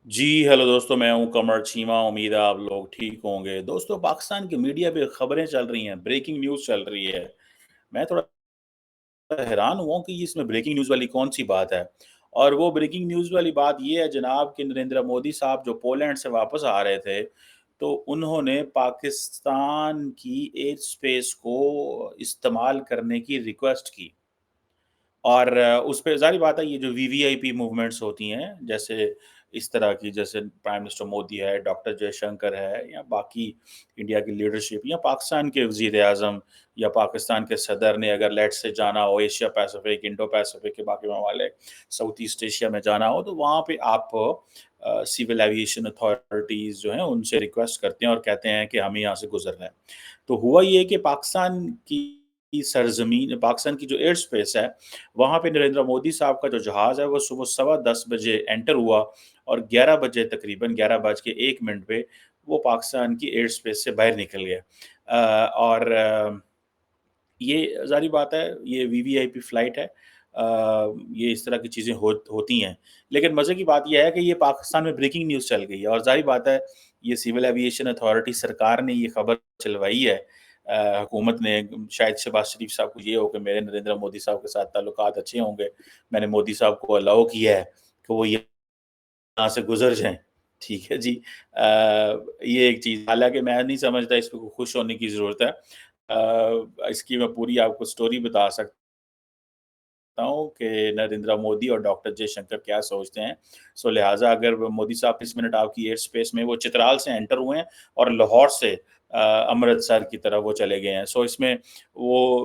जी, hello दोस्तों, मैं हूँ कमर चीमा, उम्मीद है आप लोग ठीक होंगे। दोस्तों, पाकिस्तान की मीडिया पे खबरें चल रही हैं, ब्रेकिंग न्यूज़ चल रही है। मैं थोड़ा हैरान हुआ हूँ कि इसमें ब्रेकिंग न्यूज़ वाली कौन-सी बात है? और वो ब्रेकिंग न्यूज़ वाली बात ये है जनाब कि नरेंद्र मोदी साहब जो पोलैंड से वापस आ रहे थे, तो उन्होंने पाकिस्तान की एयर स्पेस को इस्तेमाल करने की रिक्वेस्ट की। और उस पे ज़ाहिर बात है ये जो वीवीआईपी मूवमेंट्स होती हैं, जैसे इस तरह की जैसे प्राइम मिनिस्टर मोदी है, डॉक्टर जयशंकर है या बाकी इंडिया की लीडरशिप या पाकिस्तान के वज़ीर-ए-आज़म या पाकिस्तान के सदर ने अगर लेट्स से जाना हो एशिया पैसिफिक, इंडो पैसिफिक के बाकी ममालिक, साउथ ईस्ट एशिया में जाना हो तो वहाँ पे आप सिविल एविएशन अथॉरिटीज़ जो हैं उनसे रिक्वेस्ट करते हैं और कहते हैं कि हमें यहाँ से गुज़रना है। तो हुआ ये कि पाकिस्तान की जो एयर स्पेस है, वहाँ पे नरेंद्र मोदी साहब का जो जहाज़ है, वो सुबह सवा 10 बजे एंटर हुआ और 11 बजे तकरीबन 11 बज के 1 मिनट पे वो पाकिस्तान की एयर स्पेस से बाहर निकल गया। और ये ज़ाहिर बात है, ये वीवीआईपी फ्लाइट है। ये इस तरह की चीज़ें होती हैं। लेकिन मज़े की बात ये है कि ये पाकिस्तान में ब्रेकिंग न्यूज़ चल गई है और ज़ाहिर बात है, ये सिविल एविएशन अथॉरिटी सरकार ने ये खबर चलवाई है। हुकूमत ने शायद शहबाज़ शरीफ साहब को ये हो कि मेरे नरेंद्र मोदी साहब के साथ ताल्लुकात अच्छे होंगे। मैंने मोदी साहब को अलाउ किया है कि वो यहाँ से गुज़र जाएँ। ठीक है जी। ये एक चीज़ हालाँकि मैं नहीं समझता इस पे कोई खुश होने की ज़रूरत है। इसकी मैं पूरी आपको स्टोरी बता सकता हूँ कि नरेंद्र मोदी और डॉक्टर जयशंकर क्या सोचते हैं। सो लिहाज़ा अगर वो मोदी साहब इस मिनट आपकी एयर स्पेस में वो चित्राल से एंटर हुए हैं और लाहौर से अमृतसर की तरफ वो चले गए हैं। सो इसमें वो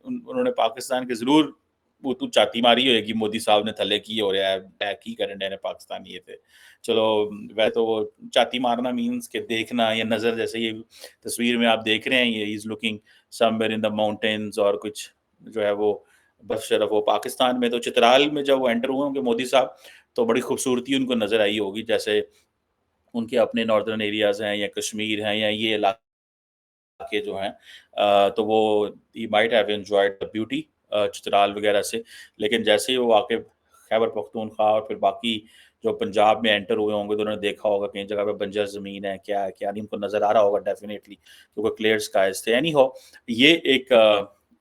उन्होंने पाकिस्तान के ज़रूर वो तो चाती मारी होएगी मोदी साहब ने थल्ले की हो रहा है, अटैक ही करन डे ने पाकिस्तान ये थे। चलो वैसे तो वो चाती मारना मीन्स कि देखना या नज़र जैसे ये तस्वीर में आप देख रहे हैं ये he is looking somewhere in the mountains और कुछ जो है वो बशरफ वो पाकिस्तान में तो चित्राल में जब वो एंटर हुए होंगे मोदी साहब, तो बड़ी खूबसूरती उनको नज़र आई होगी। जैसे उनके अपने नॉर्दर्न एरियाज़ हैं या कश्मीर हैं या ये इलाके जो हैं तो वो he might have enjoyed the beauty Chitral वगैरह से। लेकिन जैसे ही वो आके खैबर पख्तूनख्वा और फिर बाकी जो पंजाब में एंटर हुए होंगे तो उन्होंने देखा होगा कई जगह पे बंजर ज़मीन है, क्या है, क्या नहीं, उनको नज़र आ रहा होगा डेफ़िनिटली क्योंकि क्लियर स्काइज़ थे। एनी हाउ ये एक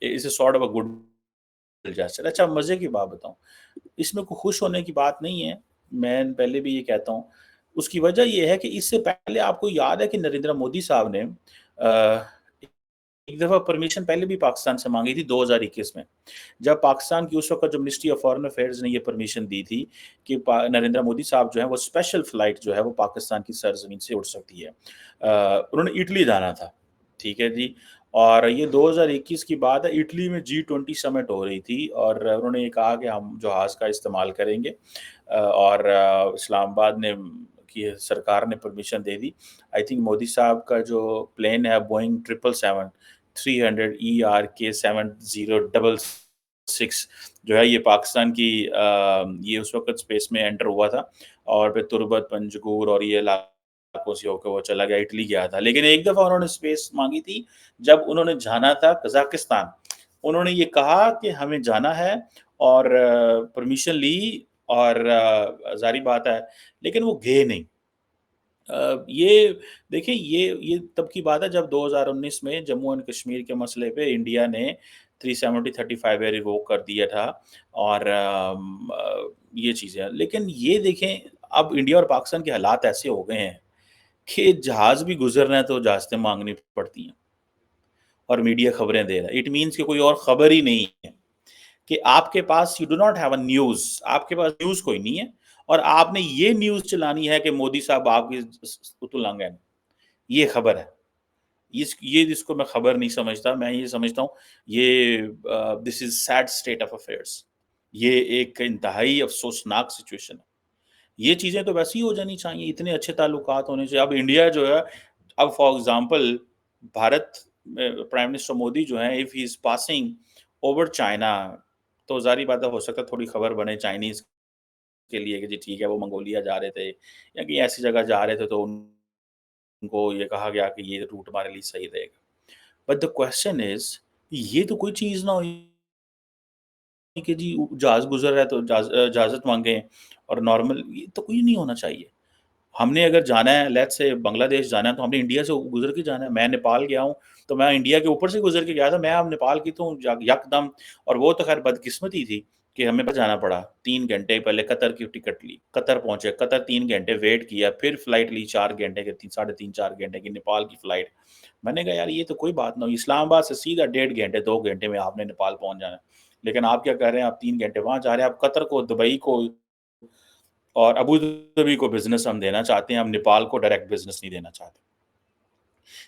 it's a sort of a good gesture. अच्छा मज़े की बात बताऊँ, इसमें कोई खुश होने की बात नहीं है, मैं पहले भी ये कहता हूँ। उसकी वजह ये है कि इससे पहले आपको याद है कि नरेंद्र मोदी साहब ने एक दफ़ा परमिशन पहले भी पाकिस्तान से माँगी थी 2021 में। जब पाकिस्तान की उस वक़्त जो मिनिस्ट्री ऑफ फॉरेन अफेयर्स ने ये परमिशन दी थी कि पा नरेंद्र मोदी साहब जो हैं वो स्पेशल फ्लाइट जो है वो पाकिस्तान की सरज़मीन से उड़ सकती है। उन्होंने इटली जाना था, ठीक है जी? और ये 2021 की बात है, इटली में जी20 समिट हो रही थी और उन्होंने ये कहा कि हम जहाज़ का इस्तेमाल करेंगे और इस्लामाबाद ने की सरकार ने permission they the. I think Modi साहब का जो प्लेन है बोइंग 777 300 ERK 7066 जो है ये पाकिस्तान की ये उस वक़्त स्पेस में एंटर हुआ था और फिर तुर्बत, पंजगुर और ये इलाकों से होके वो चला गया, इटली गया था। लेकिन एक दफ़ा उन्होंने स्पेस माँगी थी, जब उन्होंने जाना था कज़ाकिस्तान। उन्होंने ये कहा कि हमें जाना है और परमिशन ली और ज़ाहिर बात है, लेकिन वो गए नहीं। ये देखिए ये तब की बात है जब 2019 में जम्मू एंड कश्मीर के मसले पे इंडिया ने 370-35 ए रिवोक कर दिया था और ये चीज़ें हैं। लेकिन ये देखें अब इंडिया और पाकिस्तान के हालात ऐसे हो गए हैं कि जहाज़ भी गुज़र रहे हैं तो इजाज़तें माँगनी पड़ती हैं और मीडिया खबरें दे रहा है। इट मीन्स कि कोई और खबर ही नहीं है कि आपके पास you do not have a news, आपके पास न्यूज़ कोई नहीं है और आपने ये न्यूज़ चलानी है कि मोदी साहब आपकी तुतुलंगन ये खबर है। ये जिसको मैं खबर नहीं समझता, मैं ये समझता हूँ ये this is sad state of affairs. ये एक इंतहाई अफ़सोसनाक सिचुएशन है। ये चीज़ें तो वैसे ही हो जानी चाहिए, इतने अच्छे ताल्लुकात होने चाहिए। अब इंडिया जो है अब फॉर एग्ज़ाम्पल भारत में प्राइम मिनिस्टर मोदी जो हैं if he is passing over China तो ज़ाहिर-सी बात है हो सकता है थोड़ी खबर बने चाइनीज़ के लिए कि जी ठीक है वो मंगोलिया जा रहे थे या कहीं ऐसी जगह जा रहे थे तो उनको ये कहा गया कि ये रूट हमारे लिए सही रहेगा। बट द क्वेश्चन इज़ ये तो कोई चीज़ ना हुई कि जी जहाज़ गुज़र रहा है तो इजाज़त माँगे और नॉर्मल ये तो कोई नहीं होना चाहिए। हमने अगर जाना है लेट्स से बांग्लादेश जाना है तो हमने इंडिया से गुज़र के जाना है। मैं नेपाल गया हूँ, तो मैं इंडिया के ऊपर से गुज़र के गया था, मैं अब नेपाल की तो यकदम। और वो तो ख़ैर बदकिस्मती थी कि हमें बस जाना पड़ा। 3 घंटे पहले कतर की टिकट ली, कतर पहुँचे, कतर 3 घंटे वेट किया, फिर फ्लाइट ली 4 घंटे की, 3 साढ़े 3 4 घंटे की नेपाल की फ्लाइट। मैंने कहा यार ये तो कोई बात ना हुई, इस्लामाबाद से सीधा 1.5 घंटे 2 घंटे में आपने नेपाल पहुँच जाना है। लेकिन आप क्या कर रहे हैं, आप 3 घंटे वहाँ जा रहे हैं, आप कतर को, दुबई को और अबू धाबी को बिज़नेस हम देना चाहते हैं, हम नेपाल को डायरेक्ट बिज़नेस नहीं देना चाहते।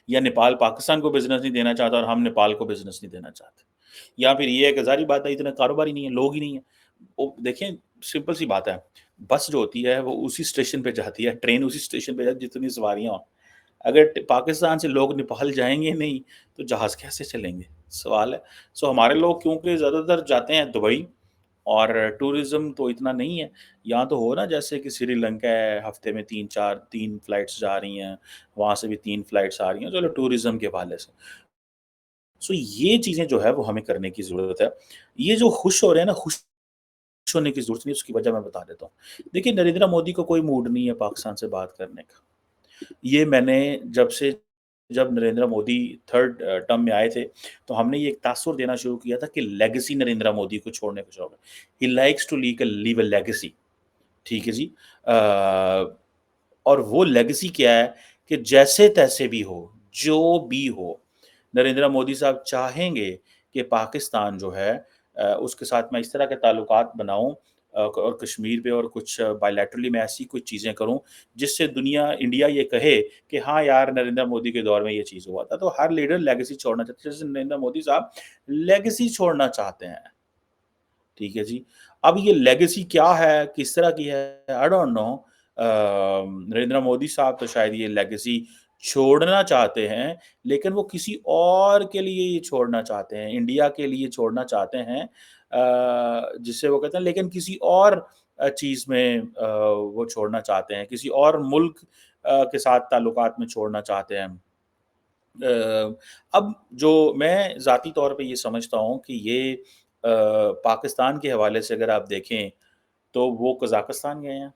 या नेपाल पाकिस्तान को बिज़नेस नहीं देना चाहता और हम नेपाल को बिज़नेस नहीं देना चाहते। या फिर ये है कि ज़ाहिर बात है इतना कारोबार ही नहीं है, लोग ही नहीं है। वो देखें सिंपल सी बात है, बस जो होती है वो उसी स्टेशन पे जाती है, ट्रेन उसी स्टेशन पे जाती है जितनी सवारियाँ हों। अगर पाकिस्तान से लोग नेपाल जाएँगे नहीं, तो जहाज़ कैसे चलेंगे? सवाल है। सो हमारे लोग क्योंकि ज़्यादातर जाते हैं दुबई और टूरिज़्म तो इतना नहीं है। यहाँ तो हो ना जैसे कि श्रीलंका है, हफ़्ते में 3-4 3 फ्लाइट्स जा रही हैं, वहाँ से भी 3 फ्लाइट्स आ रही हैं, चलो टूरिज़्म के हवाले से। सो ये चीज़ें जो है वो हमें करने की ज़रूरत है। ये जो खुश हो रहे हैं ना, खुश होने की ज़रूरत नहीं, उसकी वजह मैं बता देता हूँ। देखिए नरेंद्र मोदी को कोई मूड नहीं है पाकिस्तान से बात करने का। ये मैंने जब नरेंद्र मोदी 3rd टर्म में आए थे, तो हमने ये एक तासुर देना शुरू किया था कि लेगेसी नरेंद्र मोदी को छोड़ने का शौक है। He likes to leave a legacy. ठीक है जी। और वो लेगेसी क्या है कि जैसे-तैसे भी हो, जो भी हो, नरेंद्र मोदी साहब चाहेंगे कि पाकिस्तान जो है उसके साथ मैं इस तरह के ताल्लुकात बनाऊँ और कश्मीर पे और कुछ बायलैटरली मैं ऐसी कुछ चीज़ें करूँ, जिससे इंडिया ये कहे कि हाँ यार, नरेंद्र मोदी के दौर में ये चीज़ हुआ था। तो हर लीडर लेगेसी छोड़ना चाहता है, जैसे नरेंद्र मोदी साहब लेगेसी छोड़ना चाहते हैं। ठीक है जी। अब ये लेगेसी क्या है, किस तरह की है, I don't know. Narendra Modi साहब तो शायद ये लेगेसी छोड़ना चाहते हैं, लेकिन वो किसी और के लिए ये छोड़ना चाहते हैं, इंडिया के लिए छोड़ना चाहते हैं। जिसे वो कहते हैं, लेकिन किसी और चीज़ में वो छोड़ना चाहते हैं, किसी और मुल्क के साथ ताल्लुकात में छोड़ना चाहते हैं। अब जो मैं ज़ाती तौर पे ये समझता हूँ कि ये पाकिस्तान के हवाले से अगर आप देखें, तो वो कज़ाकिस्तान गए हैं।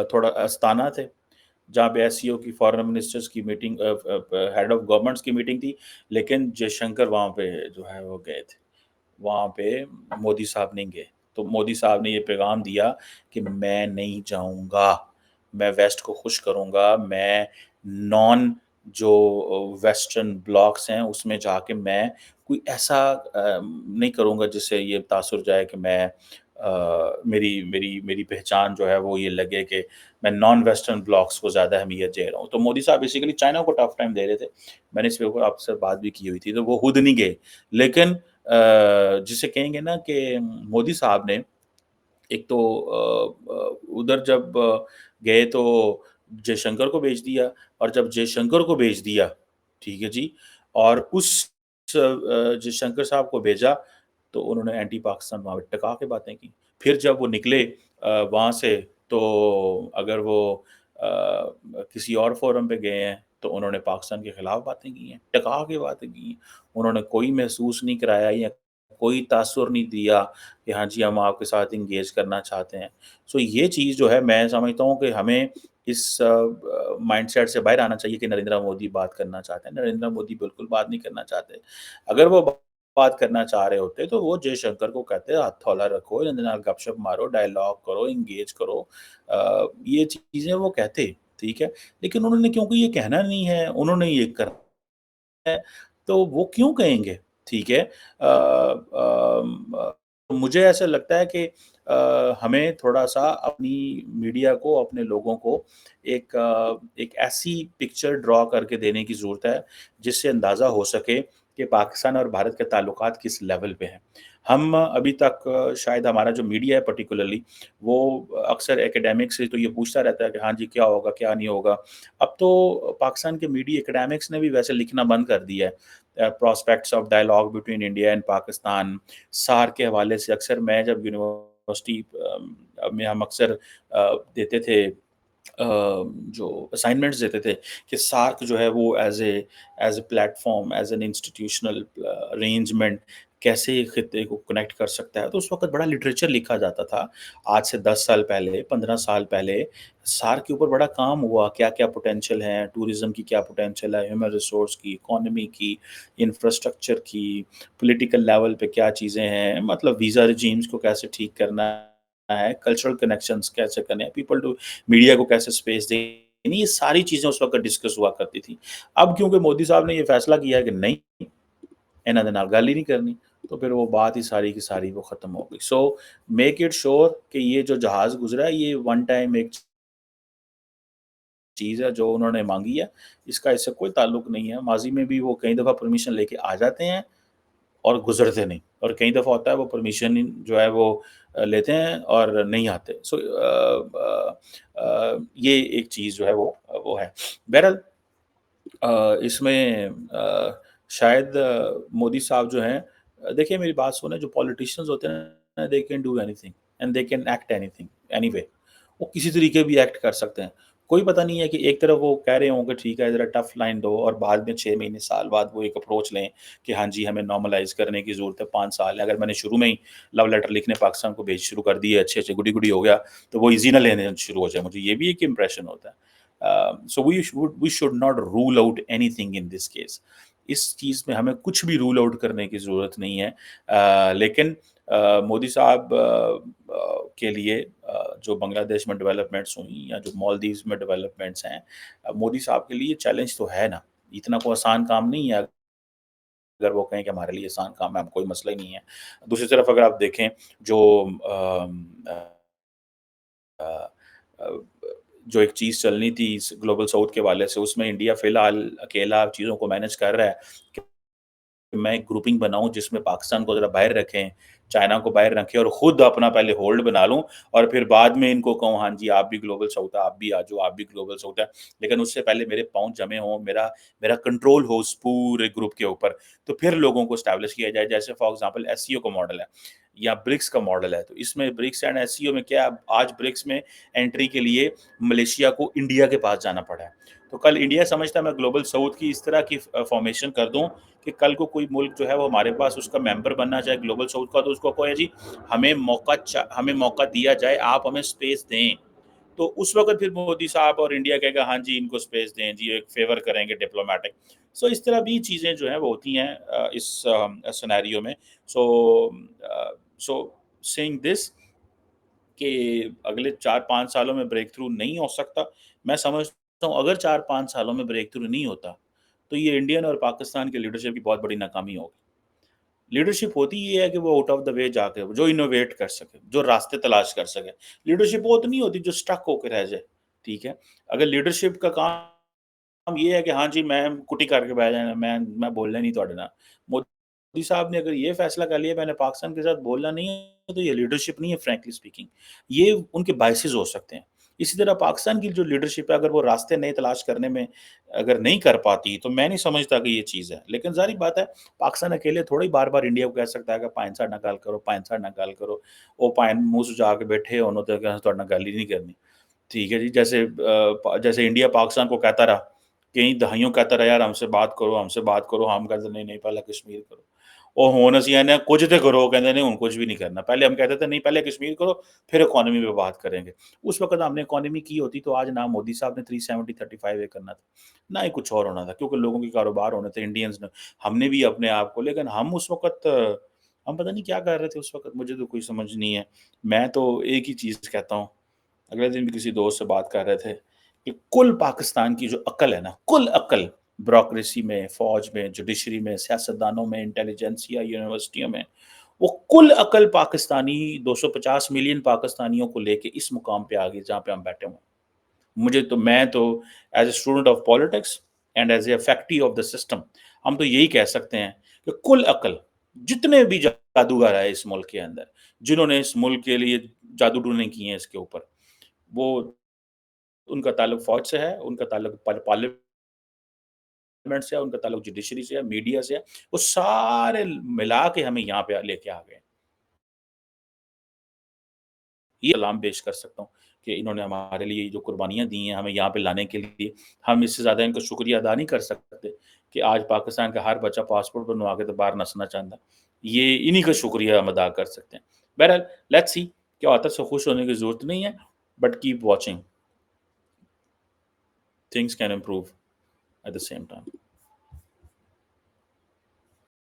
थोड़ा अस्ताना थे, जहाँ पे एससीओ की फॉरेन मिनिस्टर्स की मीटिंग हेड ऑफ गवर्नमेंट्स की मीटिंग थी, लेकिन जयशंकर वहाँ पे जो है वो गए थे। वहाँ पे मोदी साहब नहीं गए। तो मोदी साहब ने ये पैगाम दिया कि मैं नहीं जाऊँगा, मैं वेस्ट को खुश करूँगा, मैं नॉन जो वेस्टर्न ब्लॉक्स हैं उसमें जाके मैं कोई ऐसा नहीं करूँगा जिससे ये तासुर जाए कि मैं मेरी मेरी मेरी पहचान जो है वो ये लगे कि मैं नॉन वेस्टर्न ब्लॉक्स को ज़्यादा अहमियत दे रहा हूँ। तो मोदी साहब बेसिकली चाइना को टफ टाइम दे रहे थे। मैंने इस पे ऊपर आपसे बात भी की हुई थी, तो वो खुद नहीं गए। लेकिन जिसे कहेंगे ना कि मोदी साहब ने एक तो उधर जब गए तो जयशंकर को भेज दिया, और जब जयशंकर को भेज दिया, ठीक है जी, और जयशंकर साहब को भेजा, तो उन्होंने एंटी पाकिस्तान वहाँ पे टका के बातें की। फिर जब वो निकले वहाँ से, तो अगर वो किसी और फ़ोरम पे गए हैं, तो उन्होंने पाकिस्तान के खिलाफ बातें की हैं, टका के बातें की हैं। उन्होंने कोई महसूस नहीं कराया या कोई तासुर नहीं दिया कि हाँ जी, हम आपके साथ एंगेज करना चाहते हैं। सो ये चीज़ जो है मैं समझता हूँ कि हमें इस माइंडसेट से बाहर आना चाहिए कि नरेंद्र मोदी बात करना चाहते हैं। नरेंद्र मोदी बिल्कुल बात नहीं करना चाहते। अगर वो बात करना चाह रहे होते तो वो जयशंकर को कहते हथौला रखो, इनके नाल गपशप मारो, डायलॉग करो, एंगेज करो। ये चीज़ें वो कहते, ठीक है? लेकिन उन्होंने क्योंकि ये कहना नहीं है, उन्होंने ये करना है, तो वो क्यों कहेंगे? ठीक है? मुझे ऐसा लगता है कि हमें थोड़ा-सा अपनी मीडिया को, अपने लोगों को एक ऐसी पिक्चर ड्रॉ करके देने की ज़रूरत है, जिससे अंदाज़ा हो सके कि पाकिस्तान और भारत के ताल्लुकात किस लेवल पे हैं। हम अभी तक शायद हमारा जो मीडिया है पर्टिकुलरली, वो अक्सर एकेडमिक्स से तो ये पूछता रहता है कि हाँ जी, क्या होगा, क्या नहीं होगा? अब तो पाकिस्तान के मीडिया एकेडमिक्स ने भी वैसे लिखना बंद कर दिया है। Prospects of dialogue between India and Pakistan, सार के हवाले से अक्सर मैं जब यूनिवर्सिटी में हम अक्सर देते थे जो असाइनमेंट्स देते थे कि सार्क जो है वो as a platform, as an institutional arrangement कैसे खित्ते को कनेक्ट कर सकता है, तो उस वक़्त बड़ा लिटरेचर लिखा जाता था। आज से 10 साल पहले, 15 साल पहले सार्क के ऊपर बड़ा काम हुआ, क्या-क्या पोटेंशियल है, टूरिज़्म की क्या पोटेंशियल है, ह्यूमन रिसोर्स की, इकोनॉमी की, इंफ्रास्ट्रक्चर की, पॉलिटिकल लेवल पे क्या चीज़ें हैं, मतलब वीज़ा रेजीम्स को कैसे ठीक करना है, कल्चरल कनेक्शंस कैसे करने हैं, पीपल टू मीडिया को कैसे स्पेस देनी, ये सारी चीज़ें उस वक़्त डिस्कस हुआ करती थी। अब क्योंकि मोदी साहब ने ये फैसला किया है कि नहीं, इन्हां दे नाल गल ही नहीं करनी, तो फिर वो बात ही सारी की सारी वो ख़त्म हो गई। सो मेक इट श्योर कि ये जो जहाज़ गुज़रा है, ये वन टाइम एक चीज़ है जो उन्होंने माँगी है, इसका इससे कोई ताल्लुक नहीं है। माज़ी में भी वो कई दफ़ा परमिशन लेके आ जाते हैं और गुज़रते नहीं, और कई दफ़ा होता है वो परमिशन जो है वो लेते हैं और नहीं आते। सो ये एक चीज़ जो है वो है। बहरहाल इसमें शायद मोदी साहब जो हैं, देखिए मेरी बात सुनें, जो पॉलिटिशियंस होते हैं ना, they can do anything and they can act anything anyway. वो किसी तरीके भी एक्ट कर सकते हैं। कोई पता नहीं है कि एक तरफ वो कह रहे हों कि ठीक है ज़रा टफ लाइन दो, और बाद में 6 महीने साल बाद वो एक अप्रोच लें कि हाँ जी, हमें नॉर्मलाइज़ करने की ज़रूरत है, 5 साल है। अगर मैंने शुरू में ही लव लेटर लिखने पाकिस्तान को भेज शुरू कर दिए, अच्छे-अच्छे, गुडी-गुडी हो गया, तो वो ईज़ी ना लेने शुरू हो जाए। मुझे ये भी एक इम्प्रेशन होता है। So we should not rule out anything in this case. इस चीज़ में हमें कुछ भी रूल आउट करने की ज़रूरत नहीं है। लेकिन मोदी साहब के लिए जो बांग्लादेश में डेवलपमेंट्स हुई या जो मालदीव्स में डेवलपमेंट्स हैं, मोदी साहब के लिए चैलेंज तो है ना, इतना कोई आसान काम नहीं है। अगर वो कहें कि हमारे लिए आसान काम है, हम कोई मसला ही नहीं है। दूसरी तरफ अगर आप देखें, जो अ अ, जो एक चीज़ चलनी थी इस ग्लोबल साउथ के हवाले से, उसमें इंडिया फ़िलहाल अकेला चीज़ों को मैनेज कर रहा है कि मैं एक ग्रुपिंग बनाऊँ जिसमें पाकिस्तान को ज़रा बाहर रखें, चाइना को बाहर रखें और खुद अपना पहले होल्ड बना लूँ, और फिर बाद में इनको कहूँ हाँ जी, आप भी ग्लोबल साउथ है, आप भी आ जाओ, आप भी ग्लोबल साउथ है। लेकिन उससे पहले मेरे पाँव जमे हों, मेरा मेरा कंट्रोल हो उस पूरे ग्रुप के ऊपर, तो फिर लोगों को एस्टेब्लिश किया जाए। जैसे फॉर एग्ज़ाम्पल एससीओ का मॉडल है या ब्रिक्स का मॉडल है, तो इसमें ब्रिक्स एंड एससीओ में क्या है, आज ब्रिक्स में एंट्री के लिए मलेशिया को इंडिया के पास जाना पड़ा है। तो कल इंडिया समझता है मैं ग्लोबल साउथ की इस तरह की फ़ॉर्मेशन कर दूँ कि कल को कोई मुल्क जो है वो हमारे पास उसका मेंबर बनना चाहे ग्लोबल साउथ का, तो उसको कहे जी हमें मौका दिया जाए, आप हमें स्पेस दें। तो उस वक़्त फिर मोदी साहब और इंडिया कहेगा हाँ जी, इनको स्पेस दें जी, एक फ़ेवर करेंगे डिप्लोमैटिक। सो इस तरह भी चीज़ें जो हैं वो होती हैं इस सिनेरियो में। सो सो सेइंग दिस कि अगले 4-5 सालों में ब्रेक थ्रू नहीं हो सकता। मैं समझता हूँ अगर 4-5 सालों में ब्रेक थ्रू नहीं होता, तो ये इंडियन और पाकिस्तान की लीडरशिप की बहुत बड़ी नाकामी होगी। लीडरशिप होती ये है कि वो आउट ऑफ द वे जाके जो इनोवेट कर सके, जो रास्ते तलाश कर सके। लीडरशिप वो तो नहीं होती जो स्टक होके रह जाए, ठीक है? अगर लीडरशिप का काम ये है कि हाँ जी, मैं कुटी करके बैठ जाना, मैं बोलना ही नहीं तुहाडे नाल। मोदी साहब ने अगर ये फैसला कर लिया मैंने पाकिस्तान के साथ बोलना नहीं है, तो ये लीडरशिप नहीं है फ्रैंकली स्पीकिंग। ये उनके बायसेस हो सकते हैं। इसी तरह पाकिस्तान की जो लीडरशिप है, अगर वो रास्ते नए तलाश करने में अगर नहीं कर पाती, तो मैं नहीं समझता कि ये चीज़ है। लेकिन ज़ाहिर बात है, पाकिस्तान अकेले थोड़ी बार-बार इंडिया को कह सकता है कि भाएं साडे नाल गल करो, भाएं साडे नाल गल करो। वो भाएं मुँह सुजा के बैठे होन ते असीं तुहाडे नाल गल ही नहीं करनी। ठीक है जी, जैसे इंडिया पाकिस्तान को कहता रहा, कई दहाइयों कहता रहा यार हमसे बात करो, हम कहते नहीं, नहीं पहले कश्मीर करो। ਉਹ ਹੁਣ ਅਸੀਂ ਕਹਿੰਦੇ ਹਾਂ ਕੁਝ ਤੇ ਕਰੋ, ਕਹਿੰਦੇ नहीं ਹੁਣ कुछ भी नहीं करना। पहले हम कहते थे नहीं पहले कश्मीर करो, फिर इकोनॉमी पे बात करेंगे। उस वक़्त हमने इकोनॉमी की होती तो आज ना मोदी साहब ने 370 35 ए करना था, ना ही कुछ और होना था, क्योंकि लोगों के कारोबार होने थे, इंडियंस ने, हमने भी अपने आप को, लेकिन हम उस वक़्त हम पता नहीं क्या कर रहे थे उस वक़्त, मुझे तो कोई समझ नहीं है। मैं तो एक ही चीज़ कहता हूँ, अगले दिन भी किसी दोस्त से बात कर रहे थे कि कुल पाकिस्तान की जो अक्ल है ना, कुल अक्ल ब्यूरोक्रेसी में, फ़ौज में, जुडिशरी में, सियासतदानों में, इंटेलिजेंसिया यूनिवर्सिटियों में, वो कुल अक्ल पाकिस्तानी 250 मिलियन पाकिस्तानियों को लेके इस मुकाम पे आ गई जहाँ पे हम बैठे हुए हैं। मैं तो as a student of politics and as a faculty of the system, हम तो यही कह सकते हैं कि कुल अक्ल, जितने भी जादूगर आए इस मुल्क के अंदर, जिन्होंने इस मुल्क के लिए जादू टूने किए हैं इसके ऊपर, वो उनका ताल्लुक फ़ौज से है, उनका ताल्लुक पार्लियामेंट से है, उनका ताल्लुक जुडिशरी से है, मीडिया से है, वो सारे मिला के हमें यहाँ पे लेके आ गए। ये सलाम पेश कर सकता हूँ कि इन्होंने हमारे लिए जो कुर्बानियाँ दी हैं, हमें यहाँ पे लाने के लिए, हम इससे ज़्यादा इनका शुक्रिया अदा नहीं कर सकते कि आज पाकिस्तान का हर बच्चा पासपोर्ट बनवा के तो बाहर नसना चाहता है। یہ انہی کا شکریہ ہم ادا کر سکتے ہیں. بہرحال لیٹس سی کہ آتھر سے خوش ہونے کی ضرورت نہیں ہے، but keep watching. Things can improve at the same time.